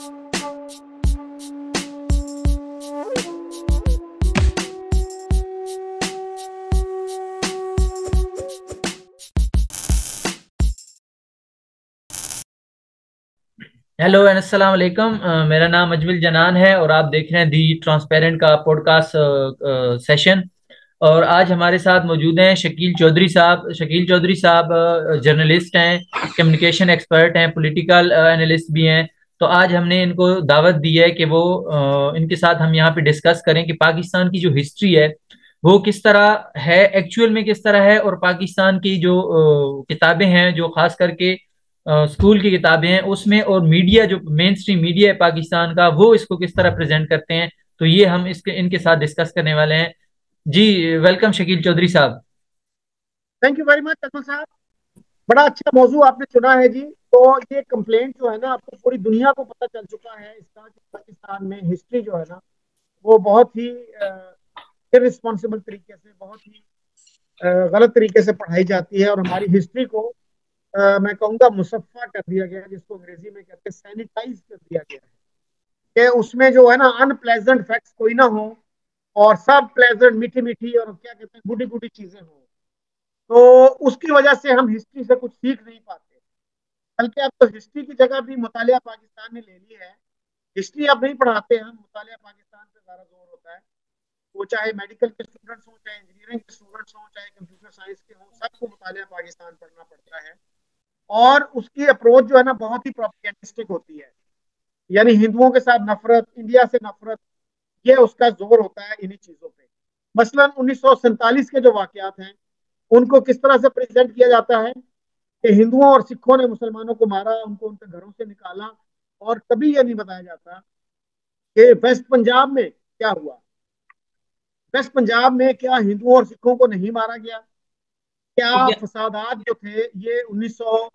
Hello and अस्सलाम वालेकुम। मेरा नाम अजमिल जनान है और आप देख रहे हैं दी ट्रांसपेरेंट का पॉडकास्ट सेशन। और आज हमारे साथ मौजूद हैं शकील चौधरी साहब। शकील चौधरी साहब जर्नलिस्ट हैं, कम्युनिकेशन एक्सपर्ट हैं, पॉलिटिकल एनालिस्ट भी हैं। तो आज हमने इनको दावत दी है कि वो इनके साथ हम यहाँ पे डिस्कस करें कि पाकिस्तान की जो हिस्ट्री है वो किस तरह है, एक्चुअल में किस तरह है, और पाकिस्तान की जो किताबें हैं, जो खास करके स्कूल की किताबें हैं उसमें, और मीडिया जो मेन स्ट्रीम मीडिया है पाकिस्तान का, वो इसको किस तरह प्रेजेंट करते हैं। तो ये हम इसके इनके साथ डिस्कस करने वाले हैं। जी, वेलकम शकील चौधरी साहब। Thank you very much Akmal साहब। बड़ा अच्छा मौजू आपने चुना है जी। तो ये कंप्लेंट जो है ना, आपको पूरी दुनिया को पता चल चुका है इसका कि पाकिस्तान में हिस्ट्री जो है ना, वो बहुत ही इररिस्पॉन्सिबल तरीके से, बहुत ही गलत तरीके से पढ़ाई जाती है। और हमारी हिस्ट्री को मैं कहूँगा मुसफ़ा कर दिया गया है, जिसको अंग्रेजी में कहते हैं सैनिटाइज कर दिया गया है, कि उसमें जो है ना अनप्लेजेंट फैक्ट्स कोई ना हो, और सब प्लेजेंट मीठी मीठी और क्या कहते हैं गुडी गुडी चीजें हों। तो उसकी वजह से हम हिस्ट्री से कुछ सीख नहीं पाते। बल्कि अब तो हिस्ट्री की जगह भी मुतालिया पाकिस्तान ने ले ली है। हिस्ट्री अब नहीं पढ़ाते हम, मुतालिया पाकिस्तान पे ज्यादा जोर होता है। वो चाहे मेडिकल के स्टूडेंट्स हों, चाहे इंजीनियरिंग के स्टूडेंट्स हों, चाहे कंप्यूटर साइंस के हों, सबको मुतालिया पाकिस्तान पढ़ना पड़ता है। और उसकी अप्रोच जो है ना बहुत ही प्रोपेगेंडिस्टिक होती है। यानी हिंदुओं के साथ नफरत, इंडिया से नफरत, ये उसका जोर होता है इन्हीं चीजों पे। मसलन 1947 के जो वाकयात हैं, उनको किस तरह से प्रेजेंट किया जाता है कि हिंदुओं और सिखों ने मुसलमानों को मारा, उनको उनके घरों से निकाला। और कभी यह नहीं बताया जाता कि वेस्ट पंजाब में क्या हुआ। वेस्ट पंजाब में क्या हिंदुओं और सिखों को नहीं मारा गया? क्या या- फसादात जो थे ये 1900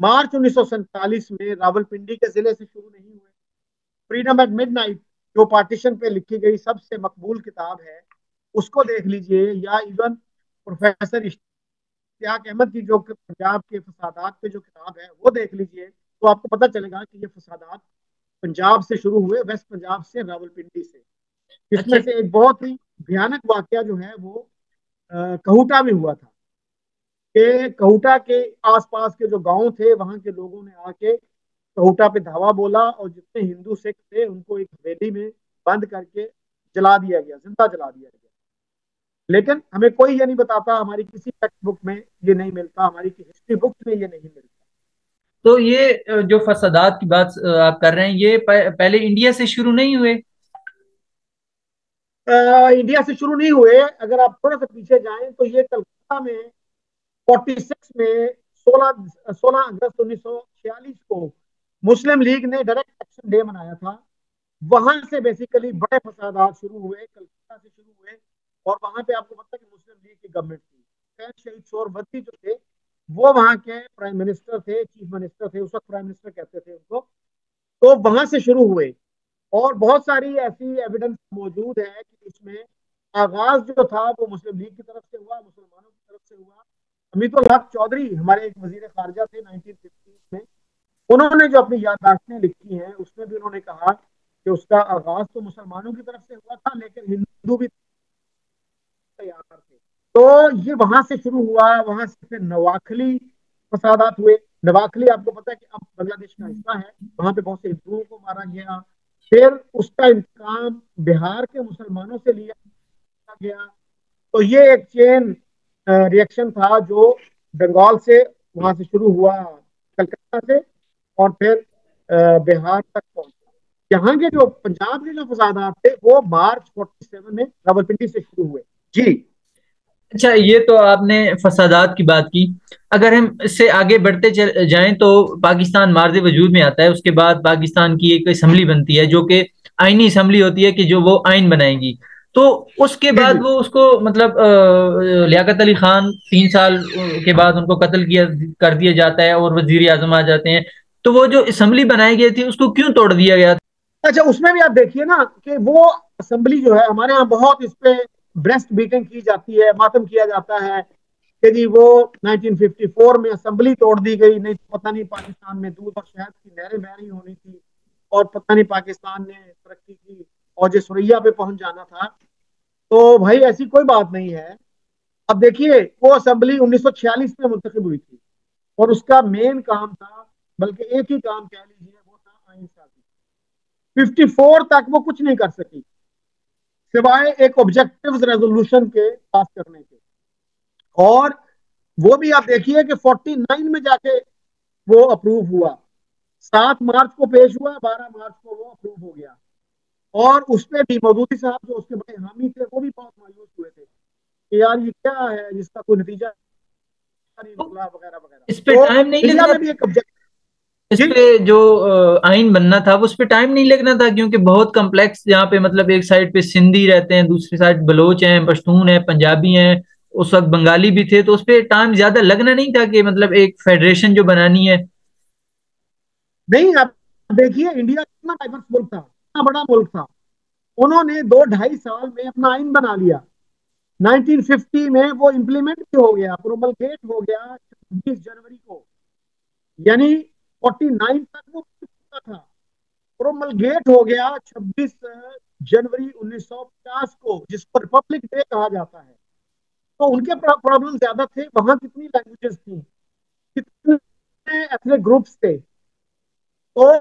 मार्च 1947 में रावलपिंडी के जिले से शुरू नहीं हुए? फ्रीडम एट मिडनाइट जो पार्टीशन पे लिखी गई सबसे मकबूल किताब है, उसको देख लीजिए। या इवन प्रोफेसर इश्तियाक अहमद की जो पंजाब के फसादात पे जो किताब है वो देख लीजिए, तो आपको पता चलेगा कि ये फसादात पंजाब से शुरू हुए, वेस्ट पंजाब से, रावलपिंडी से। अच्छा। इसमें से एक बहुत ही भयानक वाकया जो है वो कहूटा में हुआ था। कि कहूटा के आसपास के जो गांव थे, वहां के लोगों ने आके कहूटा पे धावा बोला, और जितने हिंदू सिख थे उनको एक हवेली में बंद करके जला दिया गया, जिंदा जला दिया गया। लेकिन हमें कोई ये नहीं बताता, हमारी किसी टेक्स्ट बुक में ये नहीं मिलता, हमारी हिस्ट्री बुक में ये नहीं मिलता। तो ये जो फसादात की बात आप कर रहे हैं, ये पहले इंडिया से शुरू नहीं हुए? इंडिया से शुरू नहीं हुए। अगर आप थोड़ा सा पीछे जाएं तो ये कलकत्ता में 46 में 16 अगस्त 1946 को मुस्लिम लीग ने डायरेक्ट एक्शन डे मनाया था। वहां से बेसिकली बड़े फसादात शुरू हुए, कलकत्ता से शुरू हुए। और वहां पे आपको पता है कि मुस्लिम लीग की गवर्नमेंट थी। फैज शहीद सोहरवर्दी जो थे, वो वहां के प्राइम मिनिस्टर थे, चीफ मिनिस्टर थे, उस वक्त प्राइम मिनिस्टर कहते थे उनको। तो वहां से शुरू हुए। और बहुत सारी ऐसी एविडेंस मौजूद है कि इसमें आगाज जो था वो मुस्लिम लीग की तरफ से हुआ, मुसलमानों की तरफ से हुआ। अमीरुल हक चौधरी हमारे एक वजीर खारजा थे 1950 में। उन्होंने जो अपनी याददाश्तें लिखी हैं उसमें भी उन्होंने कहा कि उसका आगाज तो मुसलमानों की तरफ से हुआ था, लेकिन हिंदू भी तैयार थे। तो ये वहां से शुरू हुआ। वहां से फिर नवाखली फसादात हुए। नवाखली आपको पता है कि अब बांग्लादेश का हिस्सा है। वहां पे बहुत से हिंदुओं को मारा गया। फिर उसका इंतकाम बिहार के मुसलमानों से लिया गया। तो ये एक चेन रिएक्शन था जो बंगाल से, वहां से शुरू हुआ, कलकत्ता से, और फिर बिहार तक पहुंचा। यहाँ के जो पंजाब के जो फसादात थे वो मार्च 47 में रावलपिंडी से शुरू हुए। जी। अच्छा, ये तो आपने फसादात की बात की। अगर हम इससे आगे बढ़ते जाएं तो पाकिस्तान मार्ज़ वजूद में आता है। उसके बाद पाकिस्तान की एक असम्बली बनती है जो कि आईनी असम्बली होती है, कि जो वो आइन बनाएगी। तो उसके जी। बाद जी। वो उसको मतलब लियाकत अली खान 3 साल के बाद उनको कत्ल किया कर दिया जाता है और वजीर आजम आ जाते हैं। तो वो जो असम्बली बनाई गई थी उसको क्यों तोड़ दिया गया? अच्छा, उसमें भी आप देखिए ना कि वो असेंबली जो है, हमारे यहाँ बहुत इस पे ब्रेस्ट बीटिंग की जाती है, मातम किया जाता है कि जी वो 1954 में असेंबली तोड़ दी गई, नहीं तो पता नहीं पाकिस्तान में दूध और शहद की नहरें बह रही होनी थी। और पता नहीं पाकिस्तान ने तरक्की की और जो सुरैया पे पहुंच जाना था। तो भाई ऐसी कोई बात नहीं है। अब देखिए वो असेंबली 1946 में मुंतखब हुई थी और उसका मेन काम था, बल्कि एक ही काम कह लीजिए, वो था आइन साजी। 54 तक वो कुछ नहीं कर सकी सिवाय एक ऑब्जेक्टिव रेजोल्यूशन के पास करने के। और वो भी आप देखिए कि 49 में जाके वो अप्रूव हुआ। 7 मार्च को पेश हुआ, 12 मार्च को वो अप्रूव हो गया। और उस पर भी मौदूदी साहब जो उसके बड़े हामी थे वो भी बहुत मायूस हुए थे कि यार ये क्या है जिसका कोई नतीजा नहीं तो निकला, वगैरह वगैरह। इस पे तो टाइम नहीं इंडिया लगना, में भी एक ऑब्जेक्ट। इस जी। पे जो आइन बनना था उस पे टाइम नहीं लगना था, क्योंकि बहुत कम्प्लेक्स, यहाँ पे मतलब एक साइड पे सिंधी रहते हैं, दूसरी साइड बलोच हैं, पश्तून हैं, पंजाबी हैं, उस वक्त बंगाली भी थे, तो उस पे टाइम ज्यादा लगना नहीं था कि मतलब एक फेडरेशन जो बनानी है। नहीं, आप देखिए इंडिया कितना डाइवर्स मुल्क था, कितना बड़ा मुल्क था। उन्होंने 2 ढाई साल में अपना आइन बना लिया। 1950 में वो इम्प्लीमेंट भी हो गया, प्रोमलगेट हो गया 26 जनवरी को। यानी 49 तक वो था। प्रोमलगेट हो गया 26 जनवरी 1950 को, जिसको रिपब्लिक डे कहा जाता है। तो उनके प्रॉब्लम ज्यादा थे, वहां कितनी लैंग्वेजेस थी, कितने एथनिक ग्रुप्स थे। तो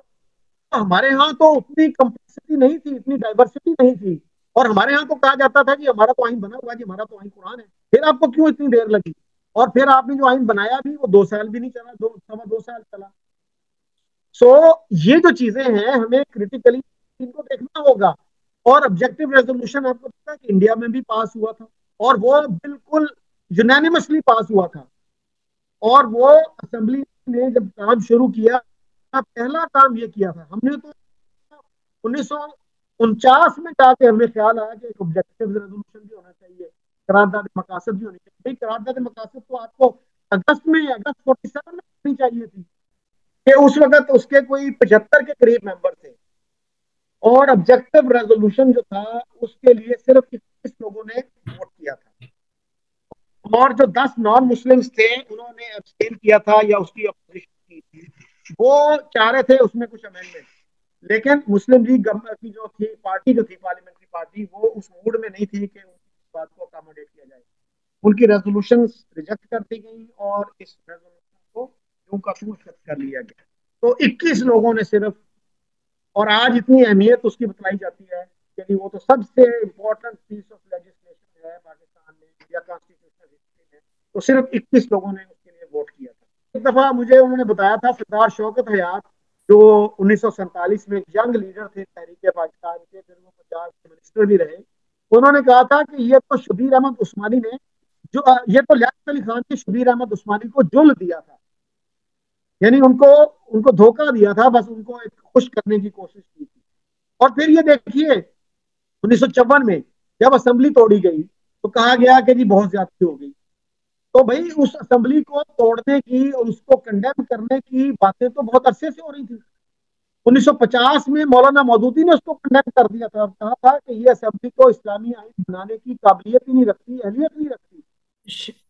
हमारे यहाँ तो उतनी कम्प्लेक्सिटी नहीं थी, इतनी डाइवर्सिटी नहीं थी। और हमारे यहाँ तो कहा जाता था कि हमारा तो आइन बना हुआ है जी, हमारा तो आइन कुरान है। फिर आपको क्यों इतनी देर लगी? और फिर आपने जो आइन बनाया भी वो 2 साल भी नहीं चला, 2 सवा 2 साल चला। सो ये जो चीजें हैं हमें क्रिटिकली इनको देखना होगा। और ऑब्जेक्टिव रेजोल्यूशन आपको पता है कि इंडिया में भी पास हुआ था, और वो बिल्कुल यूनानिमसली पास हुआ था। और वो असेंबली ने जब काम शुरू किया, पहला काम ये किया था हमने तो 1949 में जाके हमें ख्याल आया कि एक ऑब्जेक्टिव रेजोल्यूशन भी होना चाहिए, करारदाद मकासद भी होनी चाहिए। भाई करारदाद मकासद तो आपको अगस्त 47 में होनी चाहिए थी, कि उस वक्त उसके कोई 75 के करीब मेंबर थे। और ऑब्जेक्टिव रेजोल्यूशन जो था उसके लिए सिर्फ 21 लोगों ने वोट किया था। और जो 10 नॉन मुस्लिम्स थे उन्होंने एब्सटेन किया था या उसकी अपोजिशन की थी। वो चाह रहे थे उसमें कुछ अमेंडमेंट, लेकिन मुस्लिम लीग की जो थी पार्टी, जो थी पार्लियामेंट्री पार्टी, वो उस मूड में नहीं थी कि उनकी बात को अकोमोडेट किया जाए। उनकी रेजोल्यूशन रिजेक्ट कर दी गई और इस रेजोल्यूशन को यूं का यूं एक्सेप्ट कर लिया गया। तो 21 लोगों ने सिर्फ, और आज इतनी अहमियत उसकी बताई जाती है, यानी वो तो सबसे इम्पोर्टेंट पीस ऑफ लेजिस्लेशन है पाकिस्तान में या कॉन्स्टिट्यूशनल हिस्ट्री में। तो सिर्फ 21 लोगों ने उसके लिए वोट किया था। एक दफा मुझे उन्होंने बताया था, सरदार शौकत हयात जो 1947 में यंग लीडर थे तहरीक पाकिस्तान के, फिर वो पंजाब के मिनिस्टर भी रहे, उन्होंने कहा था कि ये तो शबीर अहमद उस्मानी ने जो ये तो लियाकत अली खान ने शबीर अहमद उस्मानी को जुल्म दिया था। यानी उनको उनको धोखा दिया था, बस उनको एक खुश करने की कोशिश की थी। और फिर ये देखिए 1954 में जब असेंबली तोड़ी गई तो कहा गया कि जी बहुत ज्यादती हो गई। तो भाई उस असेंबली को तोड़ने की और उसको कंडेम करने की बातें तो बहुत अरसे से हो रही थी। 1950 में मौलाना मौदूदी ने उसको कंडेम कर दिया था और कहा था कि ये असेंबली को इस्लामी आइन बनाने की काबिलियत ही नहीं रखती, अहलियत नहीं रखती।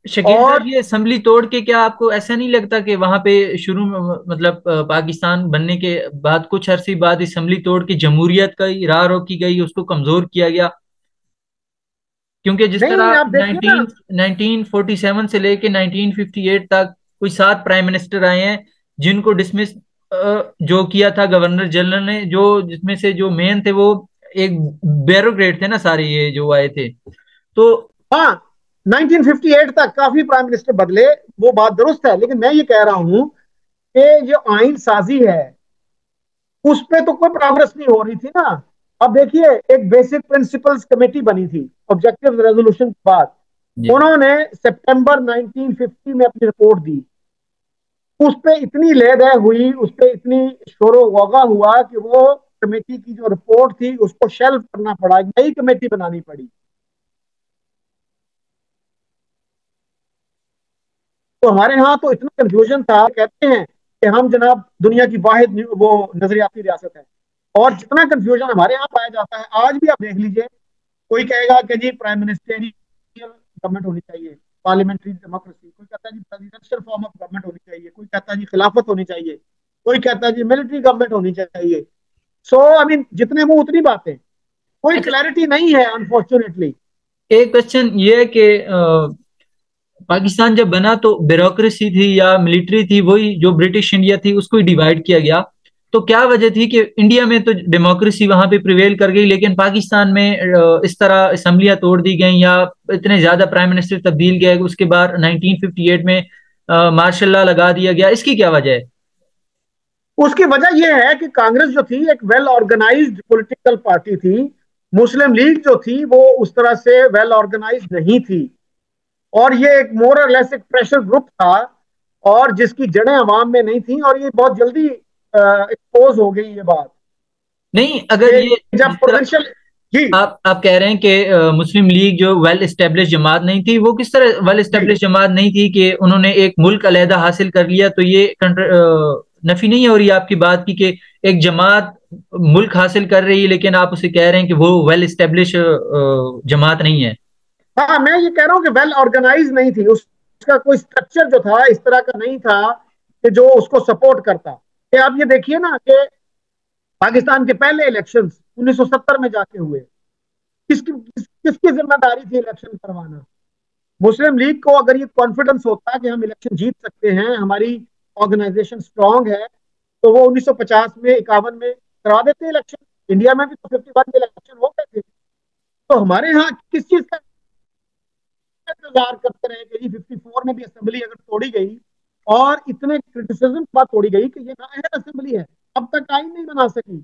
शकील और साहब, ये असेंबली तोड़ के क्या आपको ऐसा नहीं लगता कि वहां पे शुरू में मतलब पाकिस्तान बनने के बाद कुछ अरसे बाद असेंबली तोड़ के जमहूरियत का राह रोकी गई, उसको कमजोर किया गया? क्योंकि जिस नहीं, तरह आप देखिए ना। 1947 से लेके 1958 तक कोई 7 प्राइम मिनिस्टर आए हैं, जिनको डिसमिस जो किया था गवर्नर जनरल ने, जो जिसमें से जो मेन थे वो एक ब्यूरोक्रेट थे ना सारे, ये जो आए थे। तो हाँ, 1958 तक काफी प्राइम मिनिस्टर बदले, वो बात दुरुस्त है, लेकिन मैं ये कह रहा हूं कि जो आइन साजी है उस पे तो कोई प्रोग्रेस नहीं हो रही थी ना। अब देखिए एक बेसिक प्रिंसिपल्स कमेटी बनी थी ऑब्जेक्टिव रेजोल्यूशन के बाद। जी। उन्होंने सितंबर 1950 में अपनी रिपोर्ट दी। उस पे इतनी ले हुई, उस पे इतनी शोरो वोगा हुआ कि वो कमेटी की जो रिपोर्ट थी उसको शेल्फ करना पड़ा, नई कमेटी बनानी पड़ी। तो हमारे यहाँ तो इतना कंफ्यूजन था, कहते हैं कि हम जनाब दुनिया की वाहिद वो नजरियाती रियासत है। और जितना कंफ्यूजन हमारे यहाँ पाया जाता है, आज भी आप देख लीजिए, कोई कहेगा कि जी प्राइम मिनिस्टेरियल गवर्नमेंट होनी चाहिए, पार्लियामेंट्री डेमोक्रेसी, कोई कहता है जी प्रेसिडेंशियल फॉर्म ऑफ गवर्नमेंट होनी चाहिए, कोई कहता है जी खिलाफत होनी चाहिए, कोई कहता है जी मिलिट्री गवर्नमेंट होनी चाहिए। सो आई मीन जितने मुंह उतनी बातें, कोई अच्छा, क्लैरिटी नहीं है अनफॉर्चुनेटली। एक क्वेश्चन ये है कि पाकिस्तान जब बना तो ब्यूरोक्रेसी थी या मिलिट्री थी, वही जो ब्रिटिश इंडिया थी उसको ही डिवाइड किया गया। तो क्या वजह थी कि इंडिया में तो डेमोक्रेसी वहां पे प्रिवेल कर गई, लेकिन पाकिस्तान में इस तरह असम्बलियां तोड़ दी गई, या इतने ज्यादा प्राइम मिनिस्टर तब्दील गए, उसके बाद 1958 में मार्शल लॉ लगा दिया गया, इसकी क्या वजह है? उसकी वजह यह है कि कांग्रेस जो थी एक वेल ऑर्गेनाइज्ड पॉलिटिकल पार्टी थी। मुस्लिम लीग जो थी वो उस तरह से वेल ऑर्गेनाइज्ड नहीं थी, और ये एक मोर और लेस एक प्रेशर ग्रुप था, और जिसकी जड़ें अवाम में नहीं थी, और ये बहुत जल्दी एक्सपोज हो गई ये बात नहीं, अगर कि ये जब जिस तरह प्रोविंशियल। जी। आप कह रहे हैं कि मुस्लिम लीग जो वेल एस्टेब्लिश जमात नहीं थी, वो किस तरह वेल जी। एस्टेब्लिश जमात नहीं थी कि उन्होंने एक मुल्क अलहदा हासिल कर लिया? तो ये नफी नहीं हो रही आपकी बात की कि एक जमात मुल्क हासिल कर रही है, लेकिन आप उसे कह रहे हैं कि वो वेल एस्टेब्लिश जमात नहीं है? हाँ, मैं ये कह रहा हूँ कि वेल ऑर्गेनाइज नहीं थी, उसका कोई स्ट्रक्चर जो था इस तरह का नहीं था कि जो उसको सपोर्ट करता। कि आप ये देखिए ना कि पाकिस्तान के पहले इलेक्शंस 1970 में जाके हुए, किसकी जिम्मेदारी थी इलेक्शन करवाना? मुस्लिम लीग को अगर ये कॉन्फिडेंस होता कि हम इलेक्शन जीत सकते हैं, हमारी ऑर्गेनाइजेशन स्ट्रांग है, तो वो 1950 में 51 में करवा देते इलेक्शन। इंडिया में भी तो 51 में इलेक्शन हो गए थे। तो हमारे यहाँ किस चीज का इंतजार करते रहे कि जी 54 में भी असेंबली अगर तोड़ी गई, और इतने क्रिटिसिज्म के बाद तोड़ी गई कि ये नाअहल असेंबली है, अब तक आइन नहीं बना सकी।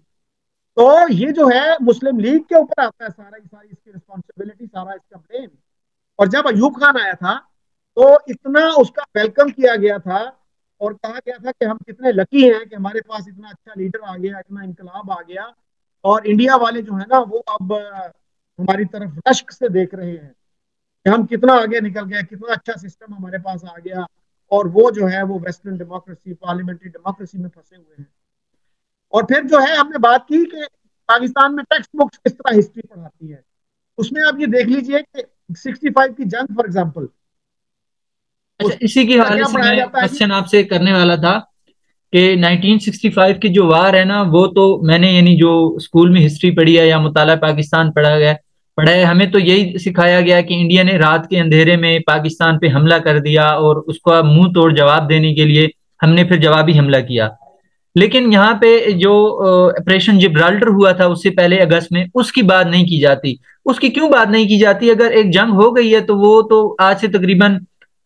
तो ये जो है मुस्लिम लीग के ऊपर आता है सारा की सारी इसकी रिस्पॉन्सिबिलिटी, सारा इसका ब्लेम। और जब अयूब खान आया था तो इतना उसका वेलकम किया गया था, और कहा गया था कि हम कितने लकी हैं कि हमारे पास इतना अच्छा लीडर आ गया, इतना इनकलाब आ गया, और इंडिया वाले जो है ना वो अब हमारी तरफ रश्क से देख रहे हैं कि हम कितना आगे निकल गए, कितना अच्छा सिस्टम हमारे पास आ गया। और वो जो है वो वेस्टर्न डेमोक्रेसी, पार्लियामेंट्री डेमोक्रेसी में फंसे हुए हैं। और फिर जो है हमने बात की कि पाकिस्तान में टेक्स्ट बुक्स किस तरह हिस्ट्री पढ़ाती है, उसमें आप ये देख लीजिए कि 65 की जंग फॉर एग्जाम्पल, अच्छा, इसी के उसका हवाले क्या से पढ़ाया मैं जाता है जी? क्वेश्चन आपसे करने वाला था कि 1965 की जो वार है ना, वो तो मैंने यानी जो स्कूल में हिस्ट्री पढ़ी है या मुताला पाकिस्तान पढ़ा है, हमें तो यही सिखाया गया कि इंडिया ने रात के अंधेरे में पाकिस्तान पे हमला कर दिया, और उसका मुंह तोड़ जवाब देने के लिए हमने फिर जवाबी हमला किया। लेकिन यहाँ पे जो ऑपरेशन जिब्राल्टर हुआ था उससे पहले अगस्त में, उसकी बात नहीं की जाती। उसकी क्यों बात नहीं की जाती? अगर एक जंग हो गई है तो वो तो आज से तकरीबन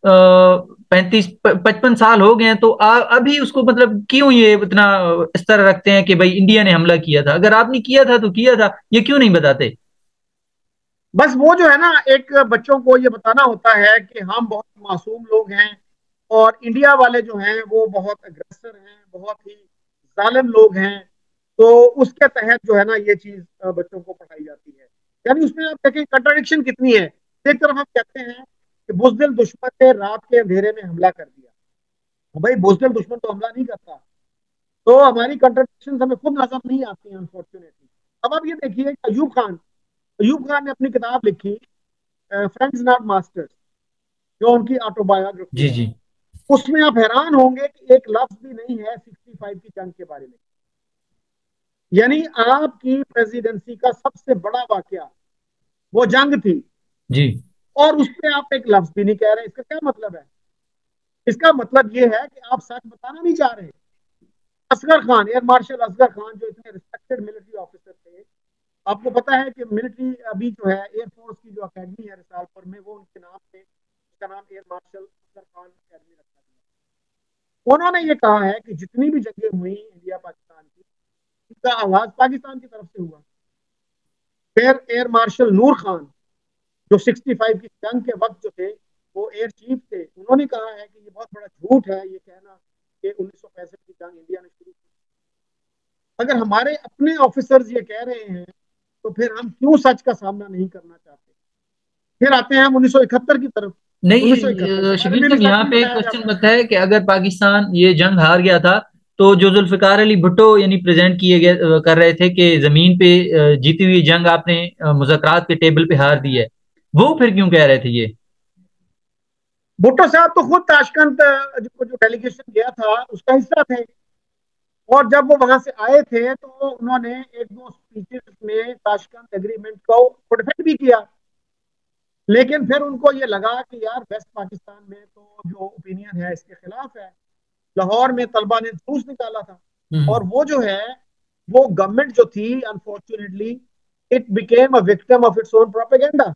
35-55 साल हो गए हैं, तो अभी उसको मतलब क्यों ये इतना इस तरह रखते हैं कि भाई इंडिया ने हमला किया था? अगर आपने किया था तो किया था, ये क्यों नहीं बताते? बस वो जो है ना, एक बच्चों को ये बताना होता है कि हम बहुत मासूम लोग हैं, और इंडिया वाले जो हैं वो बहुत अग्रेसर हैं, बहुत ही जालिम लोग हैं। तो उसके तहत जो है ना ये चीज बच्चों को पढ़ाई जाती है। यानी उसमें आप देखें कंट्राडिक्शन कितनी है। एक तरफ हम कहते हैं कि बुजदिल दुश्मन ने रात के अंधेरे में हमला कर दिया, भाई बुजदिल दुश्मन तो हमला नहीं करता। तो हमारी कंट्राडिक्शन हमें खुद नजर नहीं आती हैं अनफॉर्चुनेटली। अब आप ये देखिए अयूब खान ने अपनी किताब लिखी फ्रेंड्स नॉट मास्टर्स, जो उनकी ऑटोबायोग्राफी जी है। जी। उसमें आप हैरान होंगे कि एक लफ्ज भी नहीं है 65 की जंग के बारे में। यानी आपकी प्रेसिडेंसी का सबसे बड़ा वाकया वो जंग थी, जी। और उस पर आप एक लफ्ज भी नहीं कह रहे। इसका क्या मतलब है? इसका मतलब ये है कि आप सच बताना नहीं चाह रहे। असगर खान, एयर मार्शल असगर खान, जो इतने रिस्पेक्टेड मिलिट्री ऑफिसर थे, आपको पता है कि मिलिट्री अभी जो है एयरफोर्स की जो अकेडमी है रिसालपुर में, वो उनके नाम पे, उसका नाम air marshal Asghar Khan academy रखा गया। उन्होंने ये कहा है कि जितनी भी जंगें हुई इंडिया पाकिस्तान की, उसका आगाज पाकिस्तान की तरफ से हुआ। फिर एयर मार्शल नूर खान, जो 65 की जंग के वक्त जो थे वो एयर चीफ थे, उन्होंने कहा है कि ये बहुत बड़ा झूठ है ये कहना कि 1965 की जंग इंडिया ने शुरू की। अगर हमारे अपने ऑफिसर्स ये कह रहे हैं तो फिर हम क्यों सच का सामना नहीं करना चाहते? फिर आते हैं हम 1971 की तरफ। नहीं 1971 के बारे शकील में भी साहब, सच यहाँ नहीं पे एक बताया क्वेश्चन जाता। बनता है कि अगर पाकिस्तान ये जंग हार गया था, तो जो जुल्फिकार अली भुट्टो यानी प्रेजेंट किए गए कर रहे थे कि जमीन पे जीती हुई जंग आपने मुज़ाकरात के टेबल पे हार दी है, वो फिर क्यों कह रहे थे ये? भुट्टो साहब तो खुद ताशकंद जो डेलीगेशन गया था उसका हिस्सा थे। और जब वो वहां से आए थे तो उन्होंने एक दो स्पीचेस में ताशकंद एग्रीमेंट को डिफेंड भी किया, लेकिन फिर उनको ये लगा कि यार वेस्ट पाकिस्तान में तो जो ओपिनियन है इसके खिलाफ है। लाहौर में तलबा ने जुलूस निकाला था, हम्म। और वो जो है, वो गवर्नमेंट जो थी, unfortunately it became a victim of its own propaganda.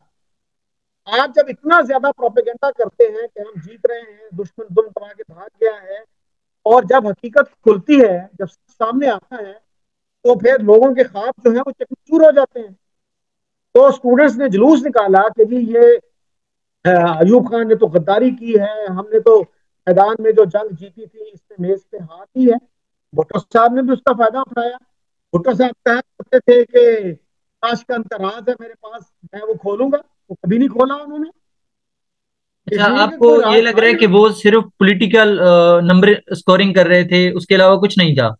आप जब इतना ज्यादा प्रोपेगेंडा करते हैं कि हम जीत रहे हैं, दुश्मन दुम दबा के भाग गया है, और जब हकीकत खुलती है, जब सामने आता है, तो फिर लोगों के ख्वाब जो है वो चकनाचूर हो जाते हैं। तो स्टूडेंट्स ने जुलूस निकाला कि जी ये अयूब खान ने तो गद्दारी की है, हमने तो मैदान में जो जंग जीती थी इससे मेज पे हाथ ही है। भुट्टो साहब ने भी उसका फायदा उठाया। भुट्टो साहब कहा करते थे कि काश का अंतराज है मेरे पास, मैं वो खोलूंगा, वो कभी नहीं खोला उन्होंने। अच्छा, इसलिए कि आपको कोई ये राज लग था रहा है ही कि नहीं। वो सिर्फ पॉलिटिकल नंबर स्कोरिंग कर रहे थे, उसके अलावा कुछ नहीं था?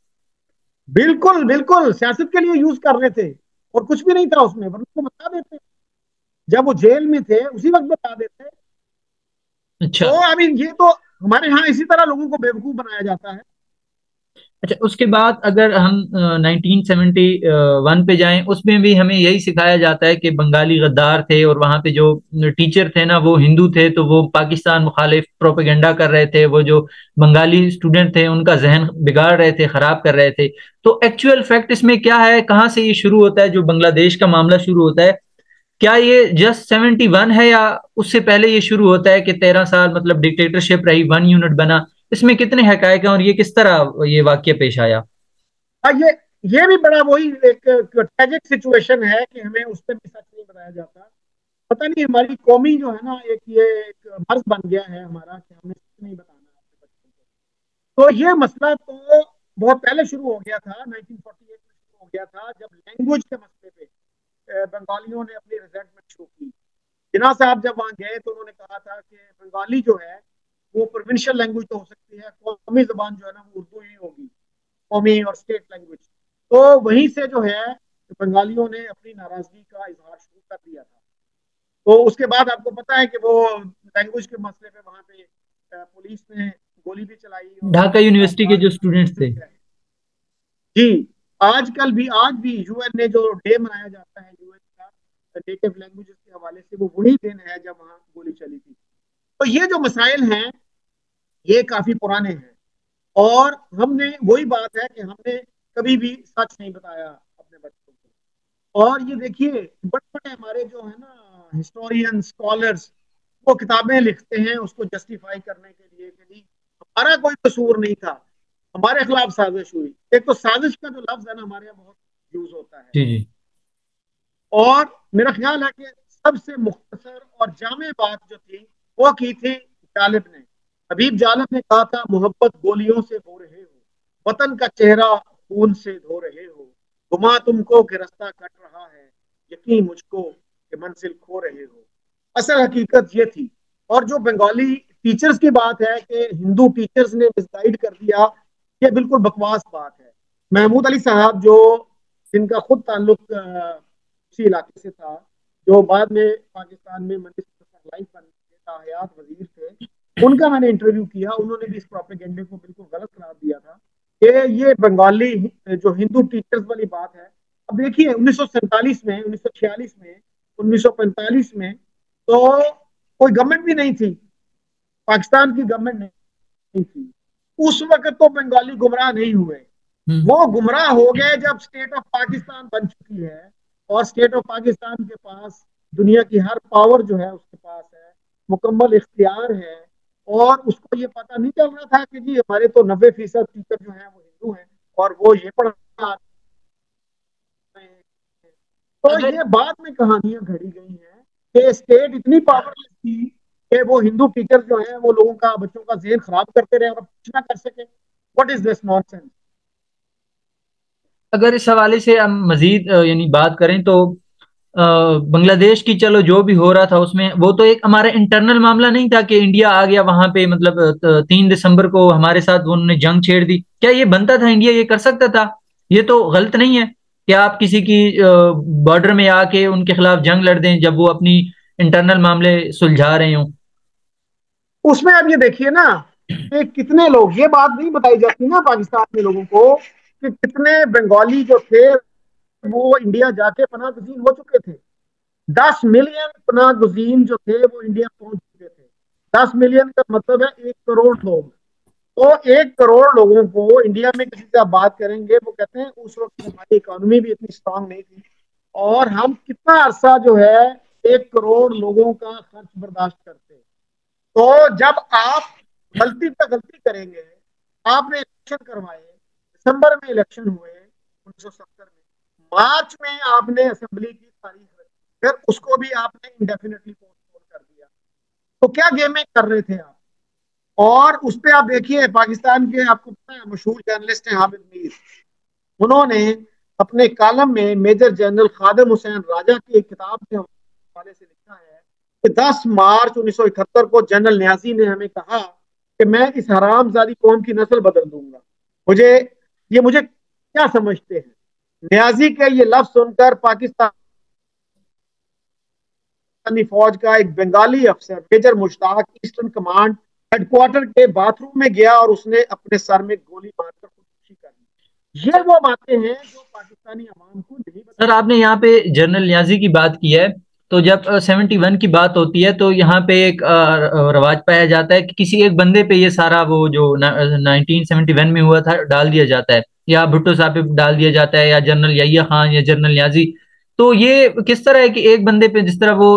बिल्कुल बिल्कुल, सियासत के लिए यूज कर रहे थे, और कुछ भी नहीं था उसमें, वरना तो बता देते। जब वो जेल में थे उसी वक्त बता देते। अच्छा। तो अभी ये तो हमारे यहाँ इसी तरह लोगों को बेवकूफ बनाया जाता है। अच्छा, उसके बाद अगर हम 1971 पे जाएं, उसमें भी हमें यही सिखाया जाता है कि बंगाली गद्दार थे, और वहाँ पे जो टीचर थे ना वो हिंदू थे, तो वो पाकिस्तान मुखालिफ प्रोपेगेंडा कर रहे थे। वो जो बंगाली स्टूडेंट थे उनका जहन बिगाड़ रहे थे, खराब कर रहे थे। तो एक्चुअल फैक्ट इसमें क्या है, कहाँ से ये शुरू होता है, जो बांग्लादेश का मामला शुरू होता है? क्या ये जस्ट 71 है, या उससे पहले ये शुरू होता है कि 13 साल मतलब डिक्टेटरशिप रही, वन यूनिट बना? इसमें कितने हकायक हैं, और ये किस तरह ये वाक्य पेश आया? हाँ, ये भी बड़ा वही एक ट्रेजिक सिचुएशन है कि हमें उस पर भी सच नहीं बताया जाता। पता नहीं हमारी कौमी जो है ना, एक ये एक मर्ज बन गया है हमारा कि हमें सच नहीं बताना अपने बच्चों को। तो ये मसला तो बहुत पहले शुरू हो गया था, 1948 में शुरू हो गया था, जब लैंग्वेज के मसले पे बंगालियों ने अपनी रिजेंटमेंट शो की। जिन्ना साहब जब वहाँ गए तो उन्होंने कहा था कि बंगाली जो है वो प्रोविंशियल लैंग्वेज तो हो सकती है, कौमी जबान जो है ना वो उर्दू ही होगी, कौमी और स्टेट लैंग्वेज। तो वहीं से जो है बंगालियों ने अपनी नाराजगी का इजहार शुरू कर दिया था। तो उसके बाद आपको पता है कि वो लैंग्वेज के मसले पे वहां पे पुलिस ने गोली भी चलाई और ढाका उसके खिलाफ यूनिवर्सिटी के चार्ज जो स्टूडेंट्स थे। जी। आज भी यूएन ने जो डे मनाया जाता है यूएन का नेटिव लैंग्वेजेस के हवाले से, वो वही दिन है जब वहां गोली चली थी। तो ये जो मसाइल हैं ये काफी पुराने हैं, और हमने वही बात है कि हमने कभी भी सच नहीं बताया अपने बच्चों को। और ये देखिए, बड़े बड़े हमारे जो है ना हिस्टोरियन स्कॉलर्स, वो किताबें लिखते हैं उसको जस्टिफाई करने के लिए कि जी हमारा कोई कसूर नहीं था, हमारे खिलाफ साजिश हुई। एक तो साजिश का जो लफ्ज है ना हमारे यहाँ बहुत यूज होता है। जी जी। और मेरा ख्याल है कि सबसे मुख्तसर और जामे बात जो थी वो की थी जालिब ने। हबीब जालिब ने कहा था, मोहब्बत गोलियों से हो रहे हो, वतन का चेहरा खून से धो रहे हो, गुमा तुमको कि रास्ता कट रहा है, यकीन मुझको कि मंजिल खो रहे हो। असल हकीकत ये थी। और जो बंगाली टीचर्स की बात है कि हिंदू टीचर्स ने मिसगाइड कर दिया, ये बिल्कुल बकवास बात है। महमूद अली साहब जो, जिनका खुद ताल्लुक उसी इलाके से था, जो बाद में पाकिस्तान में मिनिस्टर फॉर लाइफ बन गए, ताहयात वजीर थे, उनका मैंने इंटरव्यू किया। उन्होंने भी इस प्रोपेगेंडे को बिल्कुल गलत करार दिया था कि ये बंगाली जो हिंदू टीचर्स वाली बात है। अब देखिए 1947 में, 1946 में, 1945 में तो कोई गवर्नमेंट भी नहीं थी, पाकिस्तान की गवर्नमेंट नहीं थी। उस वक्त तो बंगाली गुमराह नहीं हुए। हम्म। वो गुमराह हो गए जब स्टेट ऑफ पाकिस्तान बन चुकी है, और स्टेट ऑफ पाकिस्तान के पास दुनिया की हर पावर जो है उसके पास है, मुकम्मल इख्तियार है। और उसको ये पता नहीं चल रहा था कि जी हमारे तो 90% टीचर जो है वो हिंदू हैं, और वो ये पढ़ा रहे हैं। तो अगर ये बाद में कहानियां घड़ी गई हैं कि स्टेट इतनी पावरलेस थी कि वो हिंदू टीचर जो हैं वो लोगों का, बच्चों का जेहन खराब करते रहे और कुछ ना कर सके। What is this nonsense. अगर इस हवाले से हम मजीद यानी बात करें, तो बांग्लादेश की चलो जो भी हो रहा था उसमें, वो तो एक हमारा इंटरनल मामला नहीं था कि इंडिया आ गया वहां पे, मतलब 3 दिसंबर को हमारे साथ उन्होंने जंग छेड़ दी। क्या ये बनता था, इंडिया ये कर सकता था? ये तो गलत नहीं है कि आप किसी की बॉर्डर में आके उनके खिलाफ जंग लड़ दें जब वो अपनी इंटरनल मामले सुलझा रहे हों? उसमें अब ये देखिए ना कि कितने लोग, ये बात नहीं बताई जाती ना पाकिस्तान में लोगों को कि कितने बंगाली जो थे वो इंडिया जाके पनाह गुज़ीर हो चुके थे। 10 मिलियन पनाह गुज़ीर जो थे वो इंडिया पहुंच चुके थे। 10 मिलियन का मतलब है 1 करोड़ लोग। तो 1 करोड़ लोगों को इंडिया में किसी से आप बात करेंगे, वो कहते हैं उस वक्त हमारी इकोनॉमी भी इतनी स्ट्रांग नहीं थी, और हम कितना अरसा जो है 1 करोड़ लोगों का खर्च बर्दाश्त करते। तो जब आप गलती पे गलती करेंगे, आपने इलेक्शन करवाए, दिसंबर में इलेक्शन हुए 1970 में, मार्च में आपने असेंबली की तारीख रखी, फिर उसको भी आपने इंडेफिनेटली पोस्टपोन कर दिया। तो क्या गेमें कर रहे थे आप? और उस पर आप देखिए, पाकिस्तान के आपको पता है मशहूर जर्नलिस्ट हैं हामिद मीर, उन्होंने अपने कॉलम में मेजर जनरल खादिम हुसैन राजा की एक किताब के हवाले से लिखा है कि 10 मार्च 1971 को जनरल न्याजी ने हमें कहा कि मैं इस हरामजादी कौम की नस्ल बदल दूंगा। मुझे मुझे क्या समझते हैं? न्याजी के ये लफ्ज सुनकर पाकिस्तानी फौज का एक बंगाली अफसर major Mushtaq eastern command headquarters के बाथरूम में गया और उसने अपने सर में गोली मारकर खुदकुशी कर ली। ये वो बातें हैं जो पाकिस्तानी अवाम को नहीं सर, बताई। आपने यहाँ पे जनरल न्याजी की बात की है, तो जब 71 की बात होती है तो यहाँ पे एक रवाज पाया जाता है कि किसी एक बंदे पे ये सारा वो जो 1971 में हुआ था डाल दिया जाता है, या भुट्टो साहब पे डाल दिया जाता है, या जनरल याहिया खान या जनरल न्याजी। तो ये किस तरह है कि एक बंदे पे, जिस तरह वो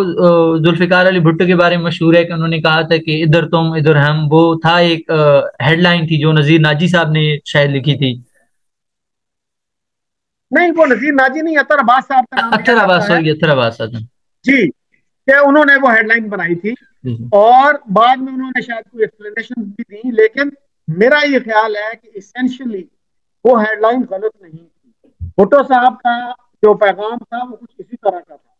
जुल्फिकार अली भुट्टो के बारे में मशहूर है कि उन्होंने कहा था कि इधर तुम इधर हम, वो था एक हेडलाइन थी जो नजीर नाजी साहब ने शायद लिखी थी। नहीं, वो नजीर नाजी नहीं, अतर अब्बास साहब का नाम लिया अख्तर जाता आवाज, है। सॉरी, अख्तर आवाज साहब। जी, कि उन्होंने वो हेडलाइन बनाई थी, और बाद में उन्होंने शायद कोई एक्सप्लेनेशन भी दी, लेकिन मेरा ये ख्याल है कि इसेंशियली वो हेडलाइन गलत नहीं थी। भुट्टो साहब का जो पैगाम था वो कुछ इसी तरह का था,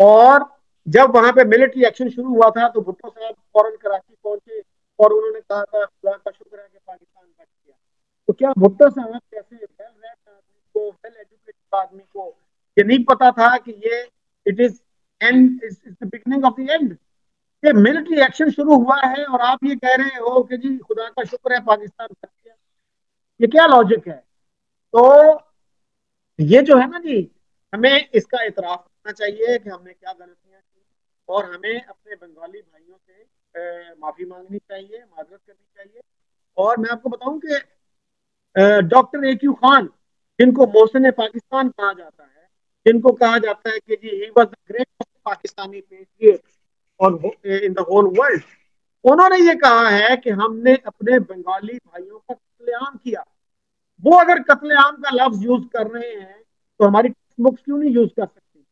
और जब वहां पे मिलिट्री एक्शन शुरू हुआ था तो भुट्टो साहब फौरन कराची पहुंचे और उन्होंने कहा था खुदा का शुक्र है कि पाकिस्तान बच गया। तो क्या भुट्टो साहब जैसे वेल रेड आदमी को, वेल एजुकेटेड आदमी को ये नहीं पता था कि ये it is and is the beginning of the end? ये मिलिट्री एक्शन शुरू हुआ है और आप ये कह रहे हो कि जी खुदा का शुक्र है पाकिस्तान बच गया। ये क्या लॉजिक है? तो ये जो है ना जी, हमें इसका इतराफ करना चाहिए कि हमने क्या गलतियां की, और हमें अपने बंगाली भाइयों से माफी मांगनी चाहिए, माजरत करनी चाहिए। और मैं आपको बताऊं कि डॉक्टर ए क्यू खान, जिनको मोहसिन पाकिस्तान कहा जाता है, जिनको कहा जाता है कि जी he was the greatest Pakistani patriot और इन द होल वर्ल्ड, उन्होंने ये कहा है कि हमने अपने बंगाली भाइयों का कत्लेआम किया। वो अगर कत्लेआम का लफ्ज यूज कर रहे हैं तो हमारी टेक्स्ट बुक्स क्यों नहीं यूज कर सकती?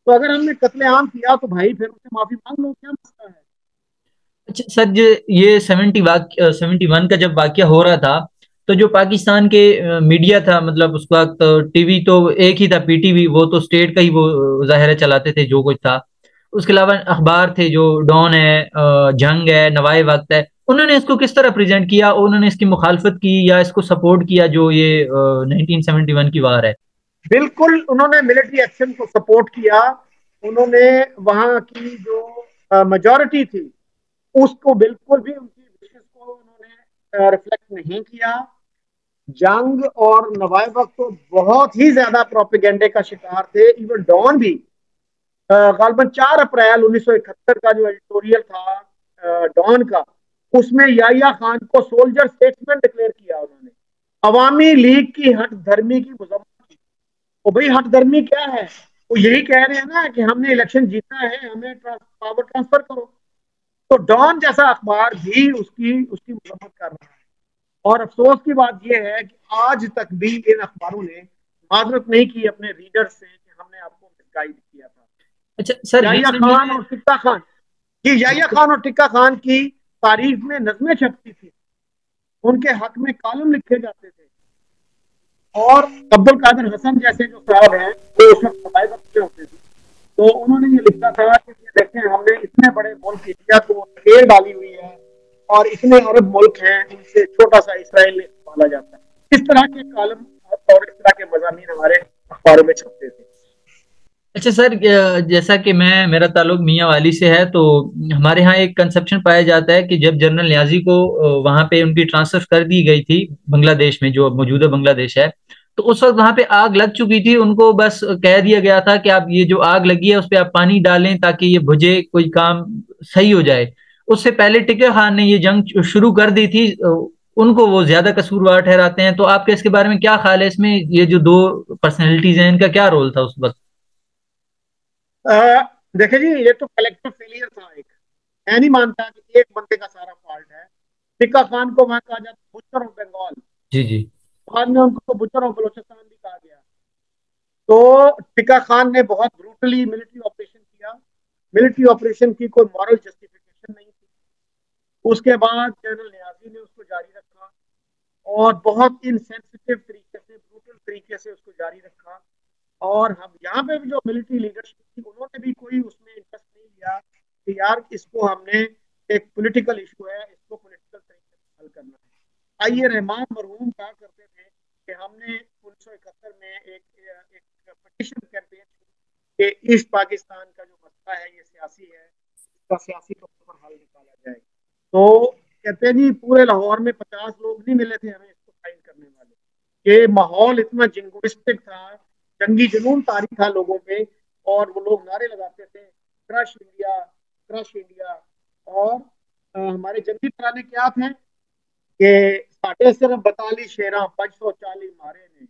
तो अगर हमने कत्लेआम किया तो भाई फिर उससे माफी मांग लो, क्या मसला है? अच्छा सर, ये 71 का जब वाकया हो रहा था, तो जो पाकिस्तान के मीडिया था, मतलब उस वक्त टीवी तो एक ही था, पीटीवी, वो तो स्टेट का ही वो जाहिर है चलाते थे जो कुछ था। उसके अलावा अखबार थे जो डॉन है, जंग है, नवाए वक्त है, उन्होंने इसको किस तरह प्रेजेंट किया? उन्होंने इसकी मुखालफत की या इसको सपोर्ट किया जो ये 1971 की वार है? बिल्कुल, उन्होंने मिलिट्री एक्शन को सपोर्ट किया। उन्होंने वहां की जो मेजोरिटी थी उसको बिल्कुल भी उनकी विशेष को उन्होंने रिफ्लेक्ट नहीं किया। जंग और नवाए वक्त तो बहुत ही ज्यादा प्रोपेगेंडे का शिकार थे। इवन डॉन भी गालबन 4 अप्रैल 1971 का जो एडिटोरियल था डॉन का, उसमें याहिया खान को सोल्जर स्टेट्समैन डिक्लेयर किया उन्होंने। अवामी लीग की हट धर्मी की मजम्मत की। और भाई हट धर्मी क्या है? वो यही कह रहे हैं ना कि हमने इलेक्शन जीता है, हमें पावर ट्रांसफर करो। तो डॉन जैसा अखबार भी उसकी उसकी मजम्मत कर रहा है। और अफसोस की बात यह है कि आज तक भी इन अखबारों ने माजरत नहीं की अपने रीडर से कि हमने आपको मिसगाइड किया था। अच्छा सर, याहिया रिसेंटली खान और टिक्का खान, ये याहिया खान और टिक्का खान की तारीफ में नज़में छपती थी, उनके हक में कॉलम लिखे जाते थे। और अब्दुल कादिर हसन जैसे जो साहब हैं, वो उस वक्त सफाई वक्त में होते थे, तो उन्होंने ये लिखा था कि ये देखें हमने इतने बड़े मुल्क इंडिया को खेल डाली हुई है, और इतने अरब मुल्क हैं, उनसे छोटा सा इसराइल माना जाता है। इस तरह के कॉलम और इस तरह के मजामीन हमारे अखबारों में छपते थे। अच्छा सर, जैसा कि मेरा ताल्लुक मियाँ वाली से है, तो हमारे यहाँ एक कंसेप्शन पाया जाता है कि जब जनरल न्याजी को वहाँ पे उनकी ट्रांसफर कर दी गई थी बांग्लादेश में, जो मौजूदा बांग्लादेश है, तो उस वक्त वहाँ पे आग लग चुकी थी। उनको बस कह दिया गया था कि आप ये जो आग लगी है उस पर आप पानी डालें ताकि ये बुझे, कोई काम सही हो जाए। उससे पहले टिकर खान ने ये जंग शुरू कर दी थी। उनको वो ज्यादा कसूरवार ठहराते हैं। तो आपके इसके बारे में क्या ख्याल है? इसमें ये जो दो पर्सनैलिटीज हैं, इनका क्या रोल था उस वक्त? देखिए जी, ये तो कलेक्टिव फेलियर था एक। मैं नहीं मानता कि एक बंदे का सारा फॉल्ट है। टिक्का खान को वहां कहा जाता है बुचर ऑफ बंगाल। जी जी। बाद में उनको बुचर ऑफ बलोचिस्तान भी कहा गया। तो टिक्का खान ने बहुत ब्रूटली मिलिट्री ऑपरेशन किया। मिलिट्री ऑपरेशन की कोई मॉरल जस्टिफिकेशन नहीं थी। उसके बाद जनरल न्याजी ने उसको जारी रखा और बहुत इनसेंसिटिव तरीके से, ब्रूटल तरीके से उसको जारी रखा। और हम यहाँ पे भी जो मिलिट्री लीडरशिप थी, उन्होंने भी कोई उसमें इंटरेस्ट नहीं लिया कि यार इसको हमने, एक पॉलिटिकल इशू है, इसको पॉलिटिकल तरीके से हल करना है। आइए रहमान मरहूम कहा करते थे कि हमने 1971 में एक पिटिशन कैंपेन कि ईस्ट पाकिस्तान का जो मसला है ये सियासी है, इसका सियासी तौर पर हल निकाला जाए। तो कहते हैं जी, पूरे लाहौर में 50 लोग नहीं मिले थे हमें इसको साइन करने वाले। ये माहौल इतना जिंगुइस्टिक था, जंगी जुनून तारी था लोगों पे। और वो लोग नारे लगाते थे, क्रश इंडिया, क्रश इंडिया। और हमारे जंगी तराने क्या थे कि साढ़े सिर्फ 42 शेरा 540 मारे ने।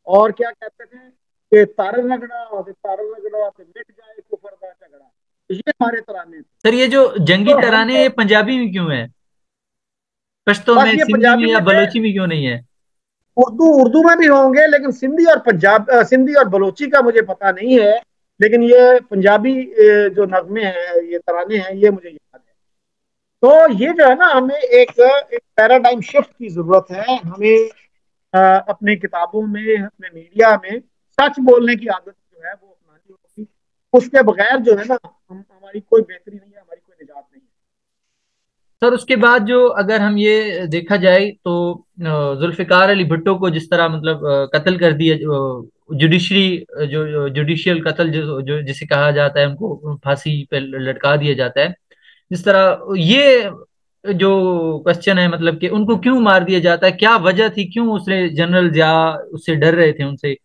और क्या कहते थे कि तार रगड़ा ते मिट जाए कुफर का झगड़ा। ये हमारे तराने थे। सर, ये जो जंगी तो हम तराने, तो ये पंजाबी में क्यों है? पश्तो बस में, ये सिंधी में पंजाबी या में थे। बलोची में क्यों नहीं है? उर्दू उर्दू में भी होंगे, लेकिन सिंधी और सिंधी और बलोची का मुझे पता नहीं है। लेकिन ये पंजाबी जो नगमे हैं, ये तराने हैं, ये मुझे याद है। तो ये जो है ना, हमें एक पैराडाइम शिफ्ट की जरूरत है। हमें अपनी किताबों में, अपने मीडिया में सच बोलने की आदत जो है वो अपनानी होगी। उसके बगैर जो है ना, हमारी कोई बेहतरी नहीं है, हमारी कोई निजात नहीं है। सर, उसके बाद जो अगर हम ये देखा जाए तो जुल्फिकार अली भुट्टो को जिस तरह मतलब कत्ल कर दिया, जुडिशरी जो जुडिशियल कत्ल जो जिसे कहा जाता है, उनको फांसी पे लटका दिया जाता है। जिस तरह ये जो क्वेश्चन है, मतलब कि उनको क्यों मार दिया जाता है, क्या वजह थी, क्यों उसने जनरल जिया उससे डर रहे थे उनसे?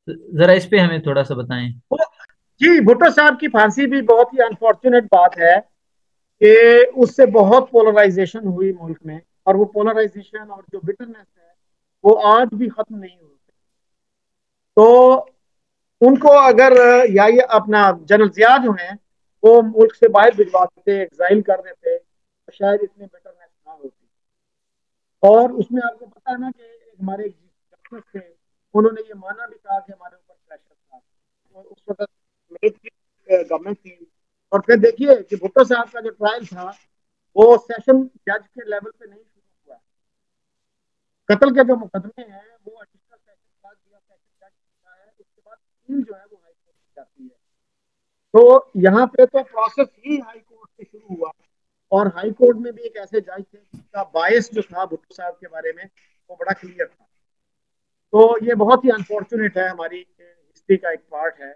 जरा इस पे हमें थोड़ा सा बताएं। तो जी, भुट्टो साहब की फांसी भी बहुत ही अनफॉर्चुनेट बात है कि उससे बहुत पोलराइजेशन हुई मुल्क में। और वो पोलराइजेशन और जो बिटरनेस है, वो आज भी खत्म नहीं हुई। तो उनको अगर, या ये अपना जनरल जिया जो है, वो मुल्क से बाहर भिजवा देते, एग्जाइल कर देते, तो शायद इतनी बेटरनेस ना होती। और उसमें आपको पता है ना कि हमारे जस्टिस थे, उन्होंने ये माना भी था कि हमारे ऊपर प्रेशर था। और उस वक्त मिलिट्री गवर्नमेंट थी। और फिर देखिए कि भुट्टो साहब का जो ट्रायल था, वो सेशन जज के लेवल पे नहीं शुरू हुआ। कत्ल के जो मुकदमे हैं वो एडिशनल सेशन जज या सेशन जज होता है, उसके बाद अपील जो है वो हाई कोर्ट में जाती है। तो यहाँ पे तो प्रोसेस ही हाई कोर्ट से शुरू हुआ। और हाई कोर्ट में भी एक ऐसे जज थे जिसका बायस जो था भुट्टो साहब के बारे में, वो बड़ा क्लियर था। तो ये बहुत ही अनफॉर्चुनेट है, हमारी हिस्ट्री का एक पार्ट है।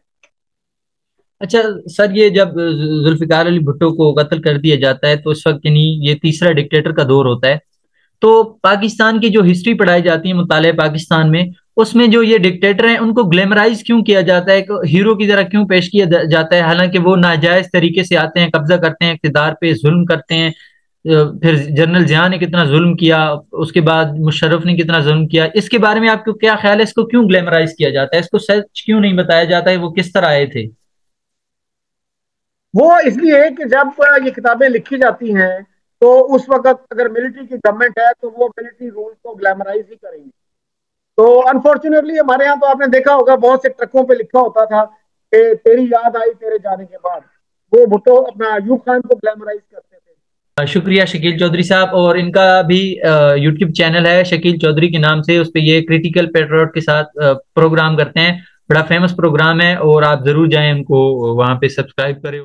अच्छा सर, ये जब जुल्फिकार अली भुट्टो को कत्ल कर दिया जाता है तो इस वक्त यानी ये तीसरा डिक्टेटर का दौर होता है। तो पाकिस्तान की जो हिस्ट्री पढ़ाई जाती है मुताले पाकिस्तान में, उसमें जो ये डिक्टेटर हैं उनको ग्लैमराइज क्यों किया जाता है, एक हीरो की तरह क्यों पेश किया जाता है, हालांकि वो नाजायज तरीके से आते हैं, कब्जा करते हैं, इक़्तिदार पे जुल्म करते हैं। फिर जनरल जिया ने कितना जुल्म किया, उसके बाद मुशर्रफ ने कितना जुल्म किया, इसके बारे में आपको क्या ख्याल है? इसको क्यों ग्लैमराइज किया जाता है? इसको सच क्यों नहीं बताया जाता है वो किस तरह आए थे? वो इसलिए कि जब ये किताबें लिखी जाती हैं, तो उस वक्त अगर मिलिट्री की गवर्नमेंट है, तो वो मिलिट्री रूल को ग्लैमराइज ही करेंगे। तो अनफॉर्चुनेटली हमारे यहाँ तो आपने देखा होगा, बहुत से ट्रकों पे लिखा होता था कि तेरी याद आई तेरे जाने के बाद। वो भुट्टो अपना अयूब खान को ग्लैमराइज करते थे। शुक्रिया शकील चौधरी साहब। और इनका भी यूट्यूब चैनल है शकील चौधरी के नाम से, उस पे ये क्रिटिकल पेट्रोट के साथ प्रोग्राम करते हैं। बड़ा फेमस प्रोग्राम है और आप जरूर जाएं उनको वहां पे सब्सक्राइब करें।